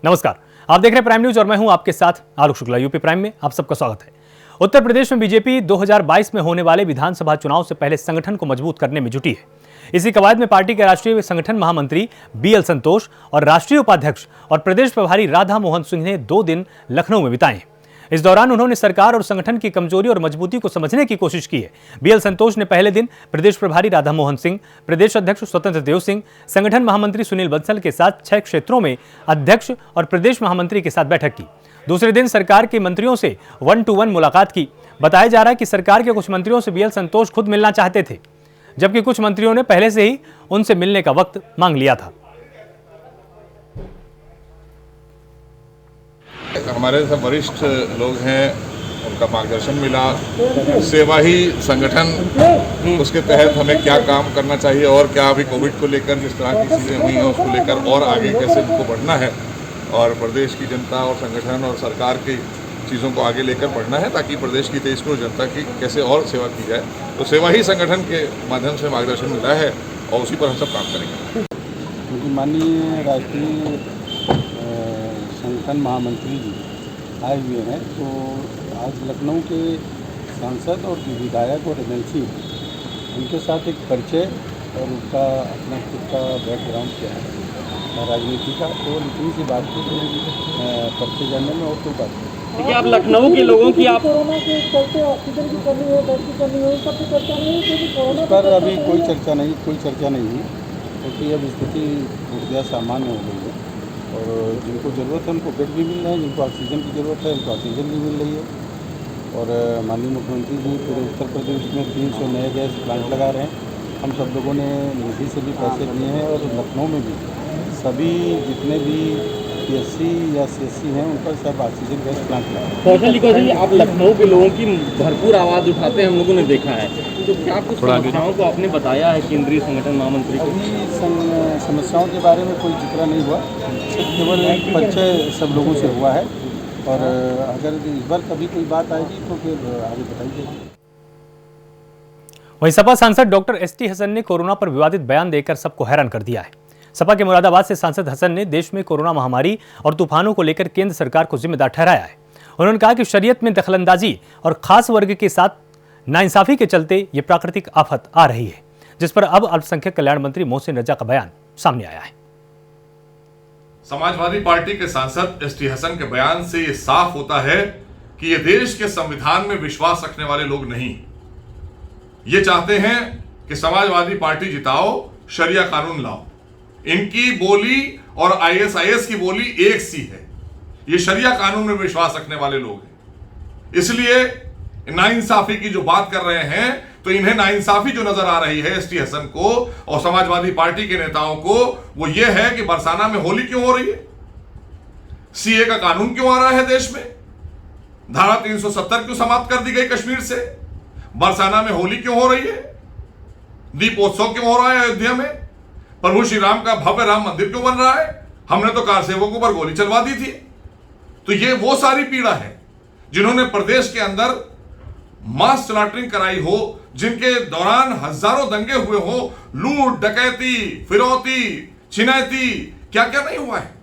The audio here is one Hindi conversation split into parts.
नमस्कार, आप देख रहे हैं प्राइम न्यूज और मैं हूं आपके साथ आलोक शुक्ला। यूपी प्राइम में आप सबका स्वागत है। उत्तर प्रदेश में बीजेपी 2022 में होने वाले विधानसभा चुनाव से पहले संगठन को मजबूत करने में जुटी है। इसी कवायद में पार्टी के राष्ट्रीय संगठन महामंत्री बीएल संतोष और राष्ट्रीय उपाध्यक्ष और प्रदेश प्रभारी राधा मोहन सिंह ने 2 दिन लखनऊ में बिताए। इस दौरान उन्होंने सरकार और संगठन की कमजोरी और मजबूती को समझने की कोशिश की है। बीएल संतोष ने पहले दिन प्रदेश प्रभारी राधा मोहन सिंह, प्रदेश अध्यक्ष स्वतंत्र देव सिंह, संगठन महामंत्री सुनील बंसल के साथ 6 क्षेत्रों में अध्यक्ष और प्रदेश महामंत्री के साथ बैठक की। दूसरे दिन सरकार के मंत्रियों से 1-to-1 मुलाकात की। बताया जा रहा है कि सरकार के कुछ मंत्रियों से बीएल संतोष खुद मिलना चाहते थे, जबकि कुछ मंत्रियों ने पहले से ही उनसे मिलने का वक्त मांग लिया था। हमारे सब वरिष्ठ लोग हैं, उनका मार्गदर्शन मिला। सेवा ही संगठन, उसके तहत हमें क्या काम करना चाहिए और क्या अभी कोविड को लेकर जिस तरह की चीज़ें हुई हैं उसको लेकर और आगे कैसे उनको बढ़ना है और प्रदेश की जनता और संगठन और सरकार की चीज़ों को आगे लेकर बढ़ना है, ताकि प्रदेश की 23 करोड़ जनता की कैसे और सेवा की जाए। तो सेवा ही संगठन के माध्यम से मार्गदर्शन मिला है और उसी पर हम सब काम करेंगे। माननीय राष्ट्रीय संगठन महामंत्री जी आए हुए हैं, तो आज लखनऊ के सांसद और विधायक और एमएलसी उनके साथ एक परिचय और उनका अपना खुद का बैकग्राउंड क्या है राजनीति का, तो इतनी सी बात की परिचय जानने में और कोई बात नहीं। देखिए, आप लखनऊ के लोगों की आप कोरोना के चलते ऑक्सीजन की कमी हो, बेड की कमी हो, इस सब की चर्चा नहीं है। इस पर अभी कोई चर्चा नहीं हुई, क्योंकि अब स्थिति पूर्णतः सामान्य हो गई है और जिनको ज़रूरत है उनको बेड भी मिल रहे हैं, जिनको ऑक्सीजन की ज़रूरत है उनको ऑक्सीजन भी मिल रही है। और माननीय मुख्यमंत्री जी पूरे उत्तर प्रदेश में 300 नए गैस प्लांट लगा रहे हैं। हम सब लोगों ने निधि से भी पैसे दिए हैं और लखनऊ में भी सभी जितने भी पीएससी या सीएससी हैं उन पर सब ऑक्सीजन गैस प्लांट लगा। कौशल, आप लखनऊ के लोगों की भरपूर आवाज़ उठाते हैं, हम लोगों ने देखा है, तो क्या कुछ समस्याओं को आपने बताया है केंद्रीय संगठन महामंत्री को? अभी समस्याओं के बारे में कोई जिक्र नहीं हुआ, केवल एक परिचय सब लोगों से हुआ है और अगर इस बार कभी कोई बात आएगी तो फिर आगे बताई जाएगी। वहीं सपा सांसद डॉक्टर एसटी हसन ने कोरोना पर विवादित बयान देकर सबको हैरान कर दिया है। सपा के मुरादाबाद से सांसद हसन ने देश में कोरोना महामारी और तूफानों को लेकर केंद्र सरकार को जिम्मेदार ठहराया है। उन्होंने कहा कि शरीयत में दखलंदाजी और खास वर्ग के साथ नाइंसाफी के चलते ये प्राकृतिक आफत आ रही है, जिस पर अब अल्पसंख्यक कल्याण मंत्री मोहसिन रजा का बयान सामने आया है। समाजवादी पार्टी के सांसद एसटी हसन के बयान से ये साफ होता है कि ये देश के संविधान में विश्वास रखने वाले लोग नहीं। ये चाहते हैं कि समाजवादी पार्टी जिताओ, शरिया कानून लाओ। इनकी बोली और आईएसआईएस की बोली एक सी है। ये शरिया कानून में विश्वास रखने वाले लोग हैं, इसलिए नाइंसाफी की जो बात कर रहे हैं, तो इन्हें नाइंसाफी जो नजर आ रही है एसटी हसन को और समाजवादी पार्टी के नेताओं को, वो ये है कि बरसाना में होली क्यों हो रही है, सीए का कानून क्यों आ रहा है देश में, धारा 370 क्यों समाप्त कर दी गई कश्मीर से, बरसाना में होली क्यों हो रही है, दीपोत्सव क्यों हो रहा है अयोध्या में, प्रभु श्री राम का भव्य राम मंदिर क्यों बन रहा है, हमने तो कार सेवकों पर गोली चलवा दी थी। तो ये वो सारी पीड़ा है जिन्होंने प्रदेश के अंदर मास स्लॉटरिंग कराई हो, जिनके दौरान हजारों दंगे हुए हो, लूट डकैती, फिरौती, छिनैती, क्या क्या नहीं हुआ है।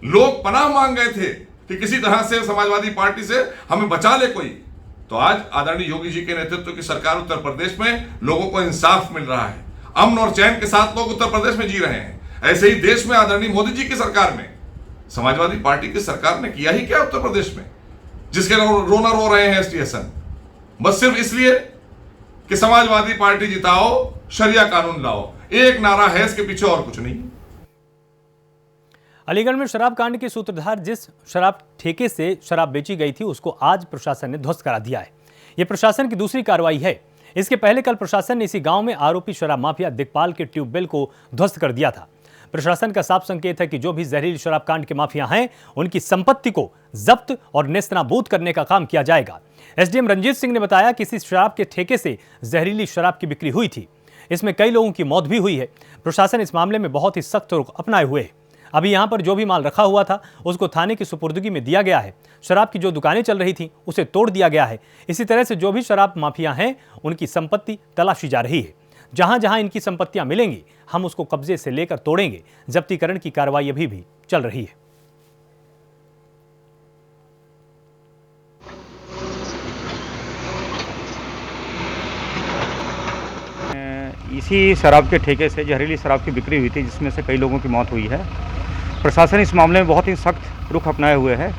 लोग पनाह मांग गए थे कि किसी तरह से समाजवादी पार्टी से हमें बचा ले कोई। तो आज आदरणीय योगी जी के नेतृत्व की सरकार उत्तर प्रदेश में लोगों को इंसाफ मिल रहा है, अमन और चैन के साथ लोग उत्तर प्रदेश में जी रहे हैं। ऐसे ही देश में आदरणीय मोदी जी की सरकार में समाजवादी पार्टी की सरकार ने किया ही क्या उत्तर प्रदेश में, जिसके रोना रो रहे हैं एसटी हसन, बस सिर्फ इसलिए कि समाजवादी पार्टी जिताओ, शरिया कानून लाओ। एक नारा है, इसके पीछे और कुछ नहीं। अलीगढ़ में शराब कांड के सूत्रधार जिस शराब ठेके से शराब बेची गई थी, उसको आज प्रशासन ने ध्वस्त करा दिया है। यह प्रशासन की दूसरी कार्रवाई है। इसके पहले कल प्रशासन ने इसी गांव में आरोपी शराब माफिया दिगपाल के ट्यूबवेल को ध्वस्त कर दिया था। प्रशासन का साफ संकेत है कि जो भी जहरीली शराब कांड के माफिया हैं, उनकी संपत्ति को जब्त और नेस्तनाबूद करने का काम किया जाएगा। एसडीएम रंजीत सिंह ने बताया कि इसी शराब के ठेके से जहरीली शराब की बिक्री हुई थी। इसमें कई लोगों की मौत भी हुई है। प्रशासन इस मामले में बहुत ही सख्त रुख अपनाए हुए है। अभी यहां पर जो भी माल रखा हुआ था उसको थाने की सुपुर्दगी में दिया गया है। शराब की जो दुकानें चल रही थी उसे तोड़ दिया गया है। इसी तरह से जो भी शराब माफिया हैं उनकी संपत्ति तलाशी जा रही है। जहां जहां इनकी संपत्तियां मिलेंगी हम उसको कब्जे से लेकर तोड़ेंगे। जब्तीकरण की कार्रवाई अभी भी चल रही है। इसी शराब के ठेके से जहरीली शराब की बिक्री हुई थी, जिसमें से कई लोगों की मौत हुई है। प्रशासन इस मामले में बहुत ही सख्त रुख अपनाए हुए है।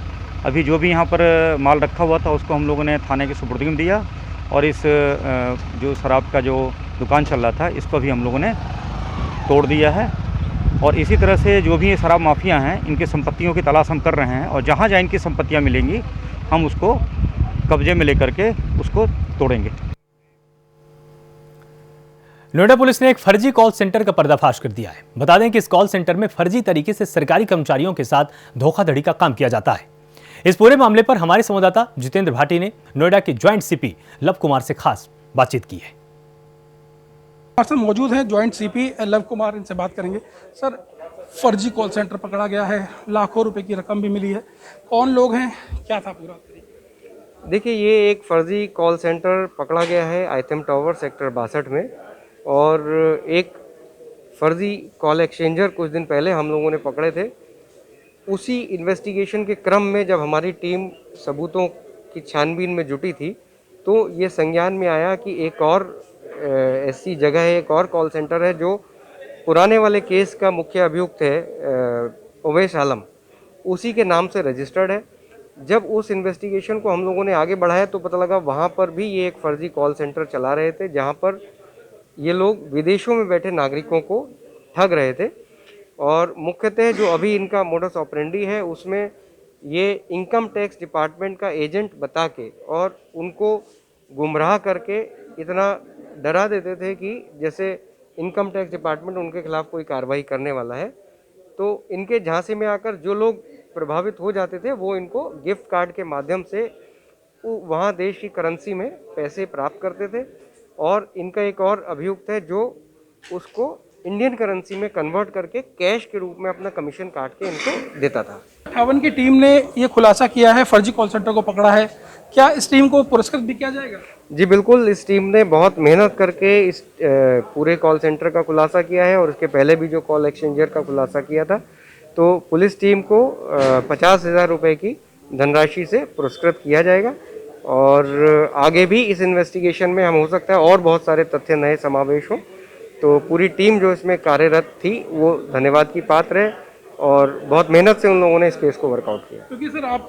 अभी जो भी यहाँ पर माल रखा हुआ था उसको हम लोगों ने थाने के सुपुर्द में दिया, और इस जो शराब का जो दुकान चल रहा था इसको भी हम लोगों ने तोड़ दिया है। और इसी तरह से जो भी ये शराब माफिया हैं, इनकी संपत्तियों की तलाश हम कर रहे हैं, और जहाँ जहाँ इनकी संपत्तियाँ मिलेंगी हम उसको कब्जे में लेकर के उसको तोड़ेंगे। नोएडा पुलिस ने एक फर्जी कॉल सेंटर का पर्दाफाश कर दिया है। बता दें कि इस कॉल सेंटर में फर्जी तरीके से सरकारी कर्मचारियों के साथ धोखाधड़ी का काम किया जाता है। इस पूरे मामले पर हमारे संवाददाता जितेंद्र भाटी ने नोएडा के ज्वाइंट सीपी लव कुमार से खास बातचीत की है। सर मौजूद हैं ज्वाइंट सीपी लव कुमार, इनसे बात करेंगे। सर, फर्जी कॉल सेंटर पकड़ा गया है, लाखों रुपए की रकम भी मिली है, कौन लोग हैं, क्या था पूरा? देखिए, ये एक फर्जी कॉल सेंटर पकड़ा गया है आइथम टावर सेक्टर 62 में, और एक फर्जी कॉल एक्सचेंजर कुछ दिन पहले हम लोगों ने पकड़े थे। उसी इन्वेस्टिगेशन के क्रम में जब हमारी टीम सबूतों की छानबीन में जुटी थी, तो ये संज्ञान में आया कि एक और ऐसी जगह है, एक और कॉल सेंटर है जो पुराने वाले केस का मुख्य अभियुक्त है उवैस आलम, उसी के नाम से रजिस्टर्ड है। जब उस इन्वेस्टिगेशन को हम लोगों ने आगे बढ़ाया तो पता लगा वहाँ पर भी ये एक फर्जी कॉल सेंटर चला रहे थे, जहाँ पर ये लोग विदेशों में बैठे नागरिकों को ठग रहे थे। और मुख्यतः जो अभी इनका मोडस ऑपरेंडी है, उसमें ये इनकम टैक्स डिपार्टमेंट का एजेंट बता के और उनको गुमराह करके इतना डरा देते थे कि जैसे इनकम टैक्स डिपार्टमेंट उनके खिलाफ कोई कार्रवाई करने वाला है। तो इनके झांसे में आकर जो लोग प्रभावित हो जाते थे, वो इनको गिफ्ट कार्ड के माध्यम से वहाँ देश की करेंसी में पैसे प्राप्त करते थे। और इनका एक और अभियुक्त है जो उसको इंडियन करेंसी में कन्वर्ट करके कैश के रूप में अपना कमीशन काट के इनको देता था। 58 की टीम ने ये खुलासा किया है, फर्जी कॉल सेंटर को पकड़ा है, क्या इस टीम को पुरस्कृत भी किया जाएगा? जी बिल्कुल, इस टीम ने बहुत मेहनत करके इस पूरे कॉल सेंटर का खुलासा किया है, और इसके पहले भी जो कॉल एक्सचेंजर का खुलासा किया था। तो पुलिस टीम को 50,000 रुपये की धनराशि से पुरस्कृत किया जाएगा, और आगे भी इस इन्वेस्टिगेशन में हम हो सकता है और बहुत सारे तथ्य नए समावेश हों। तो पूरी टीम जो इसमें कार्यरत थी वो धन्यवाद की पात्र है, और बहुत मेहनत से उन लोगों ने इस केस को वर्कआउट किया। क्योंकि सर आप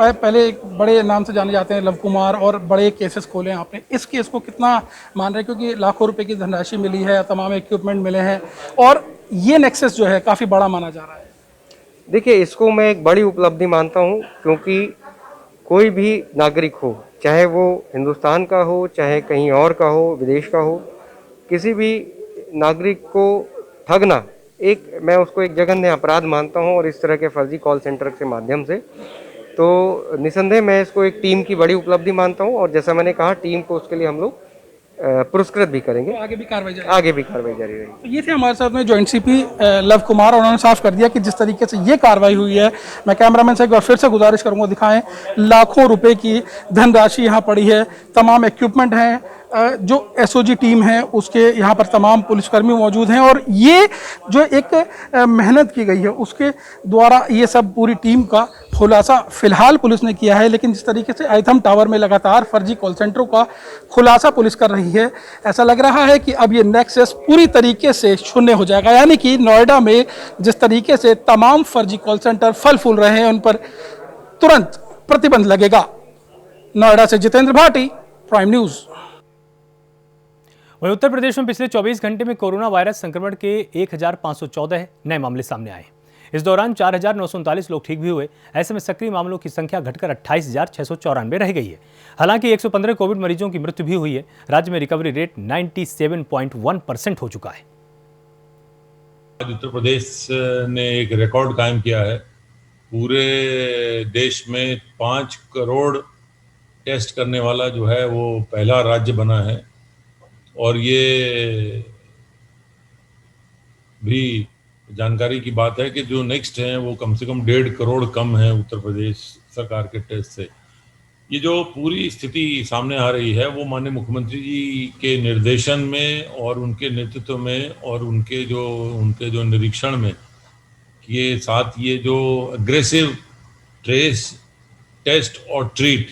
पहले एक बड़े नाम से जाने जाते हैं लव कुमार, और बड़े केसेस खोले हैं आपने, इस केस को कितना मान रहे हैं? क्योंकि लाखों रुपए की धनराशि मिली है, तमाम इक्विपमेंट मिले हैं, और ये नेक्सस जो है काफ़ी बड़ा माना जा रहा है। देखिए, इसको मैं एक बड़ी उपलब्धि मानता हूँ, क्योंकि कोई भी नागरिक हो, चाहे वो हिंदुस्तान का हो, चाहे कहीं और का हो, विदेश का हो, किसी भी नागरिक को ठगना मैं उसको एक जघन्य अपराध मानता हूँ। और इस तरह के फर्जी कॉल सेंटर के माध्यम से तो निसंदेह मैं इसको एक टीम की बड़ी उपलब्धि मानता हूँ, और जैसा मैंने कहा, टीम को उसके लिए हम लोग पुरस्कृत भी करेंगे। तो आगे भी कार्रवाई जारी रहेगी। तो ये थे हमारे साथ में ज्वाइंट सीपी लव कुमार, और उन्होंने साफ कर दिया कि जिस तरीके से ये कार्रवाई हुई है, मैं कैमरामैन से एक बार फिर से गुजारिश करूंगा, दिखाएं, लाखों रुपए की धनराशि यहाँ पड़ी है, तमाम इक्विपमेंट हैं, जो एसओजी टीम है उसके यहाँ पर तमाम पुलिसकर्मी मौजूद हैं, और ये जो एक मेहनत की गई है उसके द्वारा ये सब पूरी टीम का खुलासा फिलहाल पुलिस ने किया है। लेकिन जिस तरीके से आइथम टावर में लगातार फर्जी कॉल सेंटरों का खुलासा पुलिस कर रही है, ऐसा लग रहा है कि अब ये नेक्सस पूरी तरीके से शून्य हो जाएगा। यानी कि नोएडा में जिस तरीके से तमाम फर्जी कॉल सेंटर फल फूल रहे हैं, उन पर तुरंत प्रतिबंध लगेगा। नोएडा से जितेंद्र भाटी, प्राइम न्यूज। वहीं उत्तर प्रदेश में पिछले 24 घंटे में कोरोना वायरस संक्रमण के 1514 नए मामले सामने आए। इस दौरान 4,939 लोग ठीक भी हुए। ऐसे में सक्रिय मामलों की संख्या घटकर 28,694 रह गई है। हालांकि 115 कोविड मरीजों की मृत्यु भी हुई है। राज्य में रिकवरी रेट 97.1% हो चुका है। आज उत्तर प्रदेश ने एक रिकॉर्ड कायम किया है। पूरे देश में 5 करोड़ टेस्ट करने वाला जो है वो पहला राज्य बना है, और ये भी जानकारी की बात है कि जो नेक्स्ट हैं वो कम से कम 1.5 करोड़ कम है उत्तर प्रदेश सरकार के टेस्ट से। ये जो पूरी स्थिति सामने आ रही है वो माननीय मुख्यमंत्री जी के निर्देशन में और उनके नेतृत्व में और उनके जो निरीक्षण में ये साथ ये जो अग्रेसिव ट्रेस, टेस्ट और ट्रीट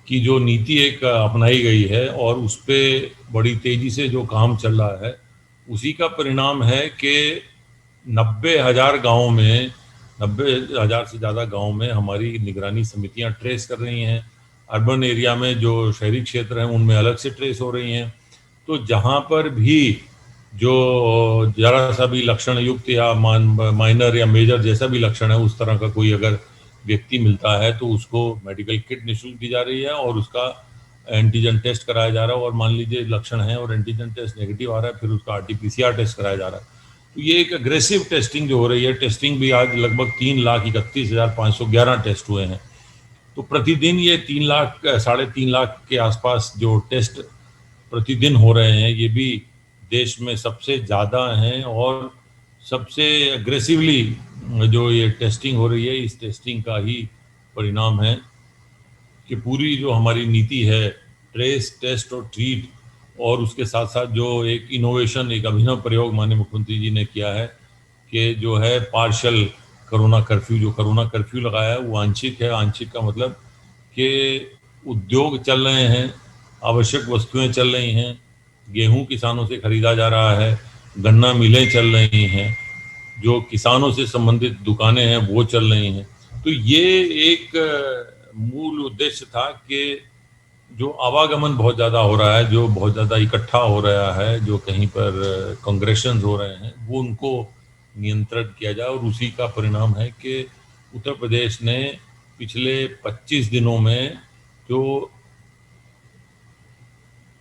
की जो नीति एक अपनाई गई है और उस पे बड़ी तेजी से जो काम चल रहा है, उसी का परिणाम है कि 90,000 गाँव में, 90,000 से ज़्यादा गाँव में हमारी निगरानी समितियां ट्रेस कर रही हैं। अर्बन एरिया में जो शहरी क्षेत्र हैं उनमें अलग से ट्रेस हो रही हैं। तो जहाँ पर भी जो जरा सा भी लक्षण युक्त या माइनर या मेजर जैसा भी लक्षण है, उस तरह का कोई अगर व्यक्ति मिलता है तो उसको मेडिकल किट निःशुल्क दी जा रही है और उसका एंटीजन टेस्ट कराया जा रहा है। और मान लीजिए लक्षण है और एंटीजन टेस्ट नेगेटिव आ रहा है, फिर उसका RT-PCR टेस्ट कराया जा रहा है। तो ये एक अग्रेसिव टेस्टिंग जो हो रही है, टेस्टिंग भी आज लगभग 3,31,511 टेस्ट हुए हैं। तो प्रतिदिन ये 3 लाख, 3.5 लाख के आसपास जो टेस्ट प्रतिदिन हो रहे हैं, ये भी देश में सबसे ज़्यादा हैं। और सबसे अग्रेसिवली जो ये टेस्टिंग हो रही है, इस टेस्टिंग का ही परिणाम है कि पूरी जो हमारी नीति है ट्रेस, टेस्ट और ट्रीट, और उसके साथ साथ जो एक इनोवेशन, एक अभिनव प्रयोग माननीय मुख्यमंत्री जी ने किया है कि जो है पार्शियल कोरोना कर्फ्यू, जो कोरोना कर्फ्यू लगाया है वो आंशिक है। आंशिक का मतलब कि उद्योग चल रहे हैं, आवश्यक वस्तुएं चल रही हैं, गेहूं किसानों से खरीदा जा रहा है, गन्ना मिलें चल रही हैं, जो किसानों से संबंधित दुकानें हैं वो चल रही हैं। तो ये एक मूल उद्देश्य था कि जो आवागमन बहुत ज़्यादा हो रहा है, जो बहुत ज़्यादा इकट्ठा हो रहा है, जो कहीं पर कांग्रेशन हो रहे हैं, वो उनको नियंत्रित किया जाए। और उसी का परिणाम है कि उत्तर प्रदेश ने पिछले 25 दिनों में जो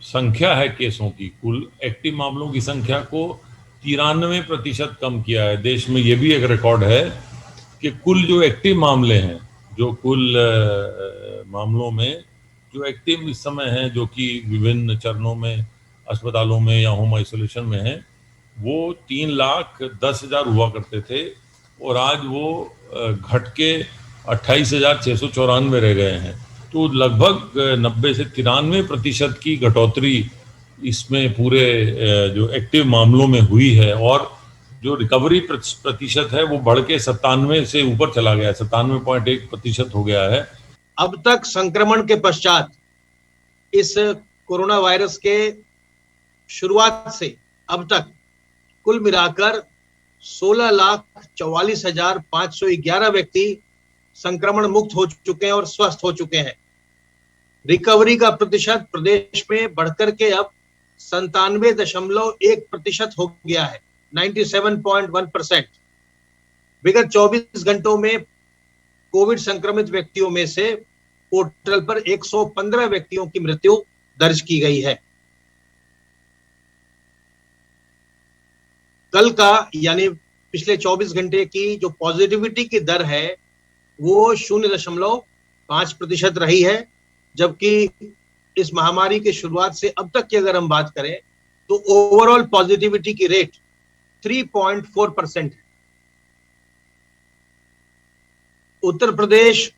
संख्या है केसों की, कुल एक्टिव मामलों की संख्या को 93% कम किया है। देश में ये भी एक रिकॉर्ड है कि कुल जो एक्टिव मामले हैं, जो कुल मामलों में जो एक्टिव इस समय हैं, जो कि विभिन्न चरणों में अस्पतालों में या होम आइसोलेशन में हैं, वो 3,10,000 हुआ करते थे और आज वो घट के 28,694 रह गए हैं। तो लगभग 90 से 93% की घटोतरी इसमें पूरे जो एक्टिव मामलों में हुई है। और जो रिकवरी प्रतिशत है वो बढ़ के 97 से ऊपर चला गया है, 97.1% हो गया है। अब तक संक्रमण के पश्चात इस कोरोना वायरस के शुरुआत से अब तक कुल मिलाकर 16,44,511 व्यक्ति संक्रमण मुक्त हो चुके हैं और स्वस्थ हो चुके हैं। रिकवरी का प्रतिशत प्रदेश में बढ़कर के अब 97.1% हो गया है, 97.1%। विगत 24 घंटों में कोविड संक्रमित व्यक्तियों में से पोर्टल पर 115 व्यक्तियों की मृत्यु दर्ज की गई है। कल का यानी पिछले 24 घंटे की जो पॉजिटिविटी की दर है वो 0.5% रही है, जबकि इस महामारी की शुरुआत से अब तक की अगर हम बात करें तो ओवरऑल पॉजिटिविटी की रेट 3.4% है। उत्तर प्रदेश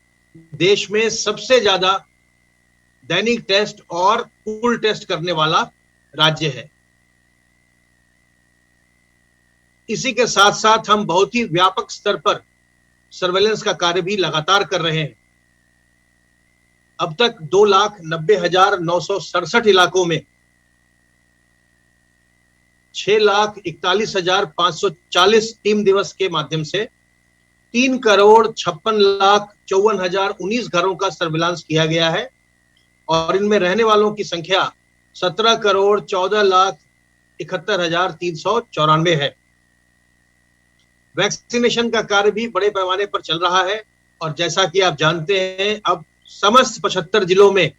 देश में सबसे ज्यादा दैनिक टेस्ट और पूल टेस्ट करने वाला राज्य है। इसी के साथ साथ हम बहुत ही व्यापक स्तर पर सर्वेलेंस का कार्य भी लगातार कर रहे हैं। अब तक 2,90,967 इलाकों में 6,41,540 टीम दिवस के माध्यम से 3,56,54,019 घरों का सर्विलांस किया गया है और इनमें रहने वालों की संख्या 17,14,71,394 है। वैक्सीनेशन का कार्य भी बड़े पैमाने पर चल रहा है और जैसा कि आप जानते हैं अब समस्त 75 जिलों में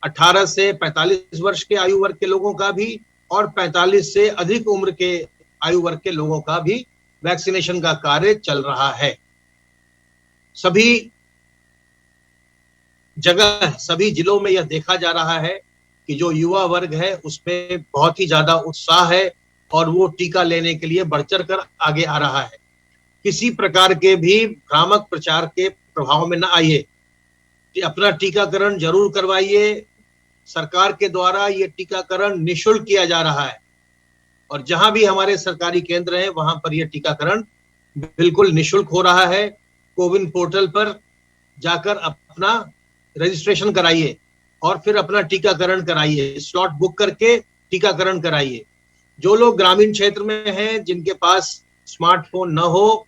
18 से 45 वर्ष के आयु वर्ग के लोगों का भी और 45 से अधिक उम्र के आयु वर्ग के लोगों का भी वैक्सीनेशन का कार्य चल रहा है। सभी जगह, सभी जिलों में यह देखा जा रहा है कि जो युवा वर्ग है उसमें बहुत ही ज्यादा उत्साह है और वो टीका लेने के लिए बढ़ चढ़ कर आगे आ रहा है। किसी प्रकार के भी भ्रामक प्रचार के प्रभाव में न आइए, अपना टीकाकरण जरूर करवाइए। सरकार के द्वारा ये टीकाकरण निःशुल्क किया जा रहा है और जहां भी हमारे सरकारी केंद्र हैं वहां पर यह टीकाकरण बिल्कुल निःशुल्क हो रहा है। कोविन पोर्टल पर जाकर अपना रजिस्ट्रेशन कराइए और फिर अपना टीकाकरण कराइए, स्लॉट बुक करके टीकाकरण कराइए। जो लोग ग्रामीण क्षेत्र में हैं, जिनके पास स्मार्टफोन न हो,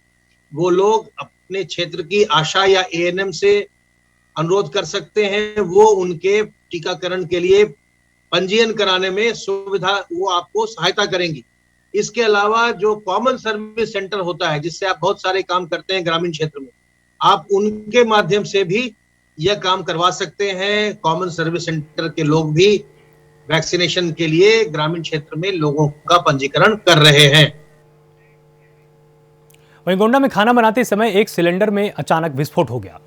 वो लोग अपने क्षेत्र की आशा या एएनएम से अनुरोध कर सकते हैं, वो उनके टीकाकरण के लिए पंजीयन कराने में सुविधा, वो आपको सहायता करेंगी। इसके अलावा जो कॉमन सर्विस सेंटर होता है, जिससे आप बहुत सारे काम करते हैं ग्रामीण क्षेत्र में, आप उनके माध्यम से भी यह काम करवा सकते हैं। कॉमन सर्विस सेंटर के लोग भी वैक्सीनेशन के लिए ग्रामीण क्षेत्र में लोगों का पंजीकरण कर रहे हैं। वहीं गोंडा में खाना बनाते समय एक सिलेंडर में अचानक विस्फोट हो गया।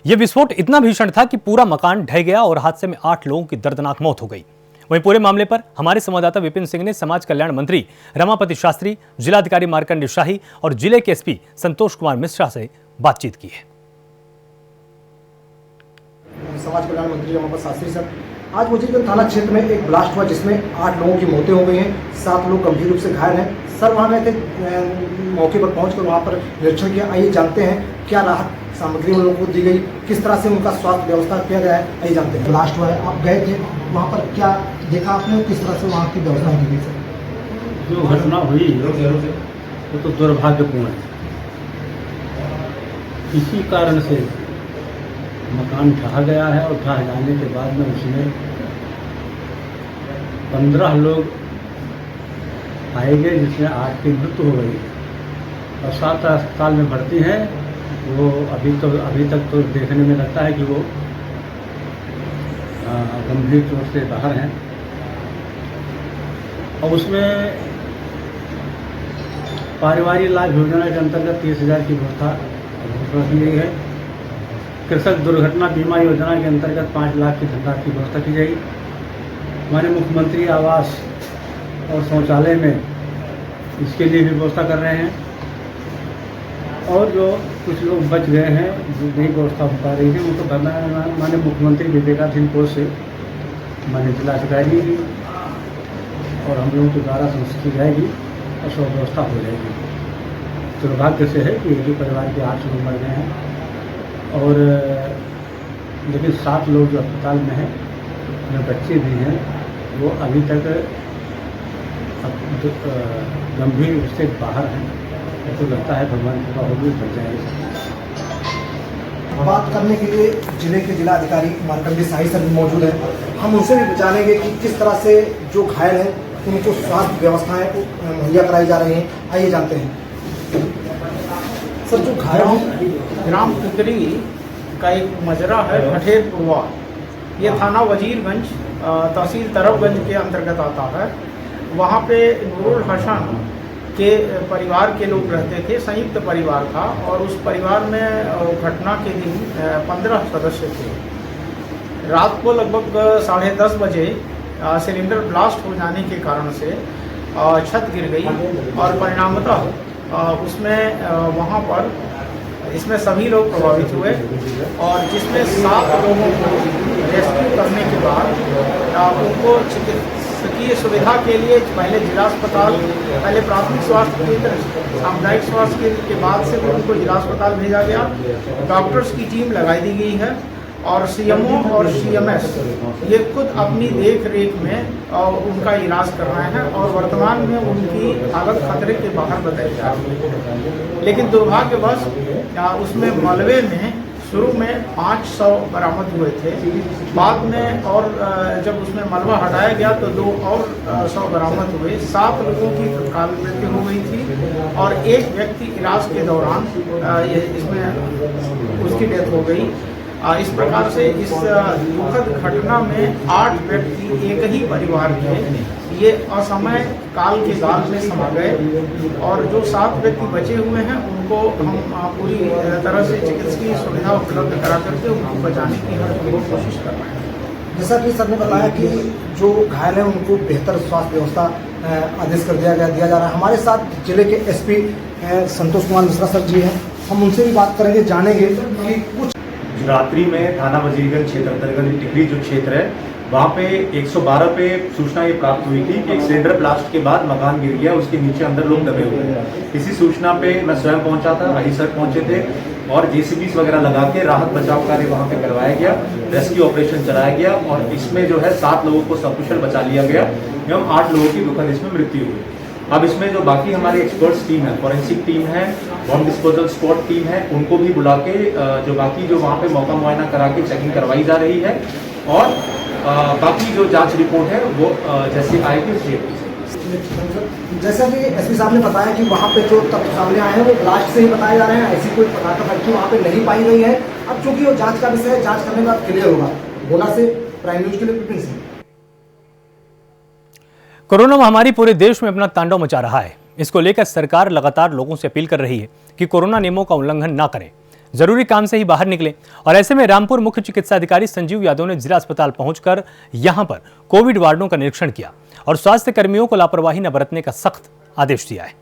यह विस्फोट इतना भीषण था कि पूरा मकान ढह गया और हादसे में 8 लोगों की दर्दनाक मौत हो गई। वहीं पूरे मामले पर हमारे संवाददाता विपिन सिंह ने समाज कल्याण मंत्री रमापति शास्त्री, जिलाधिकारी मार्कंडेय शाही और जिले के एसपी संतोष कुमार मिश्रा से बातचीत की है। समाज कल्याण मंत्री रमापति शास्त्री सर, आज मुझे थाना क्षेत्र में एक ब्लास्ट हुआ जिसमें 8 लोगों की मौतें हो गई हैं, 7 लोग गंभीर रूप से घायल हैं। सर वहाँ गए थे, मौके पर पहुंचकर वहाँ पर निरीक्षण किया। आइए जानते हैं क्या राहत सामग्री उन लोगों को दी गई, किस तरह से उनका स्वास्थ्य व्यवस्था किया गया है, आइए जानते हैं। ब्लास्ट हुआ है, आप गए थे वहाँ पर, क्या देखा आपने, किस तरह से वहाँ की व्यवस्था की गई? सर जो घटना हुई वो तो दुर्भाग्यपूर्ण है। इसी कारण से मकान ढह गया है और ढह जाने के बाद में उसमें 15 लोग आए गए, जिसमें 8 की मृत्यु हो गई और 7 अस्पताल में भर्ती हैं। वो अभी तक तो देखने में लगता है कि वो गंभीर चोट से बाहर हैं। और उसमें पारिवारिक लाभ योजना के अंतर्गत 30,000 की व्यवस्था की गई है। कृषक दुर्घटना बीमा योजना के अंतर्गत 5 लाख की धनराशि की व्यवस्था की जाएगी। माननीय मुख्यमंत्री आवास और शौचालय में इसके लिए भी व्यवस्था कर रहे हैं। और जो कुछ लोग बच गए हैं, जो नहीं व्यवस्था हो पा रही है, उनको माननीय मुख्यमंत्री विवेकाधीन कोष से माननीय जिलाधिकारी और हम लोगों के द्वारा संस्था की जाएगी और सब व्यवस्था हो जाएगी। दुर्भाग्य से है कि एक ही परिवार के 8 लोग मर गए हैं और लेकिन 7 लोग जो अस्पताल में हैं, उनमें बच्चे भी हैं, वो अभी तक गंभीर रूप से बाहर हैं। तो लगता है भगवान कृपा होगी, बच जाएंगे। बात करने के लिए जिले के जिलाधिकारी मार्कंडेय शाही सर भी मौजूद हैं। हम उनसे भी जानेंगे कि किस तरह से जो घायल हैं उनको स्वास्थ्य व्यवस्थाएं मुहैया कराई जा रही हैं, आइए जानते हैं। सर जो घायल हैं, ग्राम कुकरी का एक मजरा है भठेरपुरवा, ये थाना वजीरगंज तहसील तरफगंज के अंतर्गत आता है। वहाँ पे नूरुल हसन के परिवार के लोग रहते थे, संयुक्त परिवार था और उस परिवार में घटना के दिन 15 सदस्य थे। रात को लगभग 10:30 बजे सिलेंडर ब्लास्ट हो जाने के कारण से छत गिर गई और परिणामतः उसमें वहाँ पर इसमें सभी लोग प्रभावित हुए और जिसमें 7 लोगों को रेस्क्यू करने के बाद उनको चिकित्सकीय सुविधा के लिए पहले जिला अस्पताल, पहले प्राथमिक स्वास्थ्य केंद्र, सामुदायिक स्वास्थ्य केंद्र के बाद से उनको जिला अस्पताल भेजा गया। डॉक्टर्स की टीम लगाई दी गई है और सीएमओ और सीएमएस ये खुद अपनी देख रेख में उनका इलाज कर रहे हैं और वर्तमान में उनकी हालत खतरे के बाहर बताई जा रही है। लेकिन दुर्भाग्यवश उसमें मलबे में शुरू में 500 बरामद हुए थे, बाद में और जब उसमें मलबा हटाया गया तो 2 और 100 बरामद हुए। 7 लोगों की तत्काल मृत्यु हो गई थी और एक व्यक्ति इलाज के दौरान इसमें उसकी डेथ हो गई। इस प्रकार से इस दुखद घटना में 8 व्यक्ति एक ही परिवार के ये असमय काल के गाल में समा गए और जो 7 व्यक्ति बचे हुए हैं उनको हम पूरी तरह से चिकित्सकीय सुविधा उपलब्ध करा करके उनको बचाने की हर संभव कोशिश कर रहे हैं। जैसा कि सर ने बताया कि जो घायल हैं उनको बेहतर स्वास्थ्य व्यवस्था आदेश कर दिया जा रहा है। हमारे साथ जिले के एसपी संतोष कुमार मिश्रा सर जी हैं, हम उनसे भी बात करेंगे, जानेंगे कि कुछ रात्रि में थाना वजीरगंज क्षेत्र अंतर्गत टिकरी जो क्षेत्र है वहाँ पे 112 पे सूचना ये प्राप्त हुई थी कि एक सिलेंडर ब्लास्ट के बाद मकान गिर गया, उसके नीचे अंदर लोग दबे हुए हैं। इसी सूचना पे मैं स्वयं पहुंचा था, राही सर पहुंचे थे और जेसीबीज वगैरह लगा के राहत बचाव कार्य वहाँ पे करवाया गया, रेस्क्यू ऑपरेशन चलाया गया और इसमें जो है 7 लोगों को सकुशल बचा लिया गया एवं 8 लोगों की दुखद इसमें मृत्यु हुई। अब इसमें जो बाकी हमारी एक्सपर्ट्स टीम है, फॉरेंसिक टीम है, बॉम्ब डिस्पोजल स्क्वाड टीम है, उनको भी बुला के जो बाकी जो वहाँ पे मौका मुआयना करा के चेकिंग करवाई जा रही है और बाकी जो जांच रिपोर्ट है वो जैसे आएगी उसी जैसा कि एसपी साहब ने बताया कि वहाँ पे जो तथ्य सामने आए हैं वो ब्लास्ट से ही बताए जा रहे हैं, ऐसी कोई प्रकार का फैक्ट्री वहाँ पे नहीं पाई गई है। अब चूंकि वो जांच का विषय है, जांच करने के बाद क्लियर होगा। गोला से प्राइम न्यूज के लिए विपिन सिंह। कोरोना महामारी पूरे देश में अपना तांडव मचा रहा है। इसको लेकर सरकार लगातार लोगों से अपील कर रही है कि कोरोना नियमों का उल्लंघन ना करें, जरूरी काम से ही बाहर निकलें। और ऐसे में रामपुर मुख्य चिकित्सा अधिकारी संजीव यादव ने जिला अस्पताल पहुंचकर यहां पर कोविड वार्डों का निरीक्षण किया और स्वास्थ्य कर्मियों को लापरवाही न बरतने का सख्त आदेश दिया है।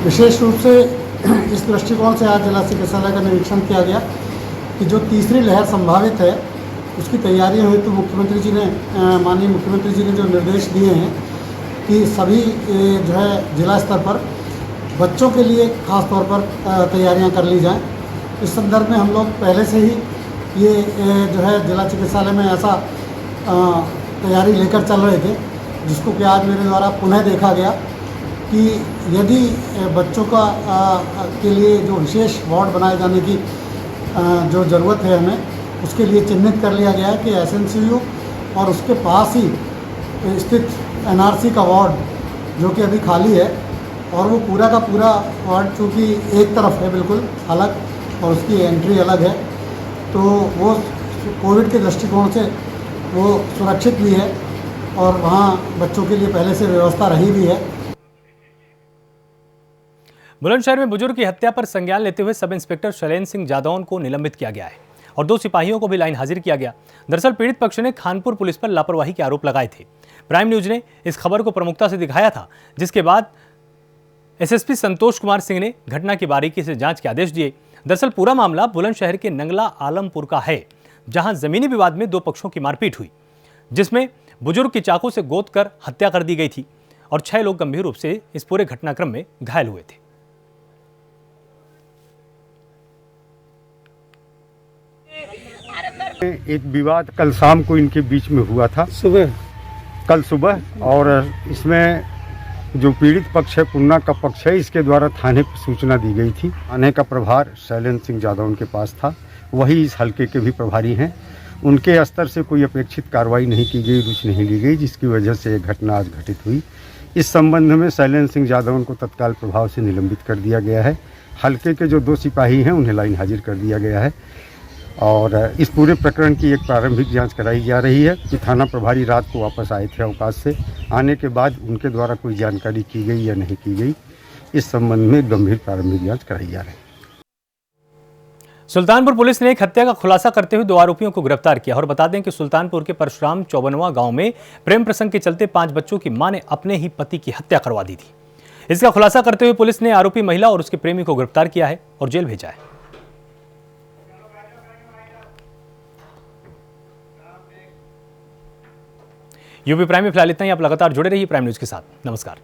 विशेष रूप से इस दृष्टिकोण से आज जिला चिकित्सालय का निरीक्षण किया गया कि जो तीसरी लहर संभावित है उसकी तैयारियां हुई, तो मुख्यमंत्री जी ने माननीय मुख्यमंत्री जी ने जो निर्देश दिए हैं कि सभी जो है जिला स्तर पर बच्चों के लिए खास तौर पर तैयारियां कर ली जाएं। इस संदर्भ में हम लोग पहले से ही ये जो है जिला चिकित्सालय में ऐसा तैयारी लेकर चल रहे थे, जिसको कि आज मेरे द्वारा पुनः देखा गया कि यदि बच्चों का के लिए जो विशेष वार्ड बनाए जाने की जो ज़रूरत है हमें, उसके लिए चिन्हित कर लिया गया है कि एसएनसीयू और उसके पास ही स्थित एनआरसी का वार्ड जो कि अभी खाली है और वो पूरा का पूरा वार्ड चूँकि एक तरफ है बिल्कुल अलग और उसकी एंट्री अलग है, तो वो कोविड के दृष्टिकोण से वो सुरक्षित भी है और वहाँ बच्चों के लिए पहले से व्यवस्था रही भी है। बुलंदशहर में बुजुर्ग की हत्या पर संज्ञान लेते हुए सब इंस्पेक्टर शैलेंद्र सिंह जादौन को निलंबित किया गया है और 2 सिपाहियों को भी लाइन हाजिर किया गया। दरअसल पीड़ित पक्ष ने खानपुर पुलिस पर लापरवाही के आरोप लगाए थे। प्राइम न्यूज ने इस खबर को प्रमुखता से दिखाया था, जिसके बाद एसएसपी संतोष कुमार सिंह ने घटना की बारीकी से जांच के आदेश दिए। दरअसल पूरा मामला बुलंदशहर के नंगला आलमपुर का है, जहां जमीनी विवाद में 2 पक्षों की मारपीट हुई, जिसमें बुजुर्ग की चाकू से गोद कर हत्या कर दी गई थी और 6 लोग गंभीर रूप से इस पूरे घटनाक्रम में घायल हुए थे। एक विवाद कल शाम को इनके बीच में हुआ था, कल सुबह, और इसमें जो पीड़ित पक्ष है, पुन्ना का पक्ष है, इसके द्वारा थाने पर सूचना दी गई थी। थाने का प्रभार शैलेंद्र सिंह जादव उनके पास था, वही इस हलके के भी प्रभारी हैं। उनके स्तर से कोई अपेक्षित कार्रवाई नहीं की गई, रुचि नहीं ली गई, जिसकी वजह से ये घटना आज घटित हुई। इस संबंध में शैलेंद्र सिंह जादव उनको तत्काल प्रभाव से निलंबित कर दिया गया है। हलके के जो 2 सिपाही हैं उन्हें लाइन हाजिर कर दिया गया है और इस पूरे प्रकरण की एक प्रारंभिक जांच कराई जा रही है कि थाना प्रभारी रात को वापस आए थे अवकाश से, आने के बाद उनके द्वारा कोई जानकारी की गई या नहीं की गई, इस संबंध में गंभीर प्रारंभिक जांच कराई जा रही है। सुल्तानपुर पुलिस ने एक हत्या का खुलासा करते हुए 2 आरोपियों को गिरफ्तार किया और बता दें कि सुल्तानपुर के परशुराम 54वां गांव में प्रेम प्रसंग के चलते 5 बच्चों की मां ने अपने ही पति की हत्या करवा दी थी। इसका खुलासा करते हुए पुलिस ने आरोपी महिला और उसके प्रेमी को गिरफ्तार किया है और जेल भेजा है। यूपी प्राइम में फिलहाल इतना ही। आप लगातार जुड़े रहिए प्राइम न्यूज के साथ। नमस्कार।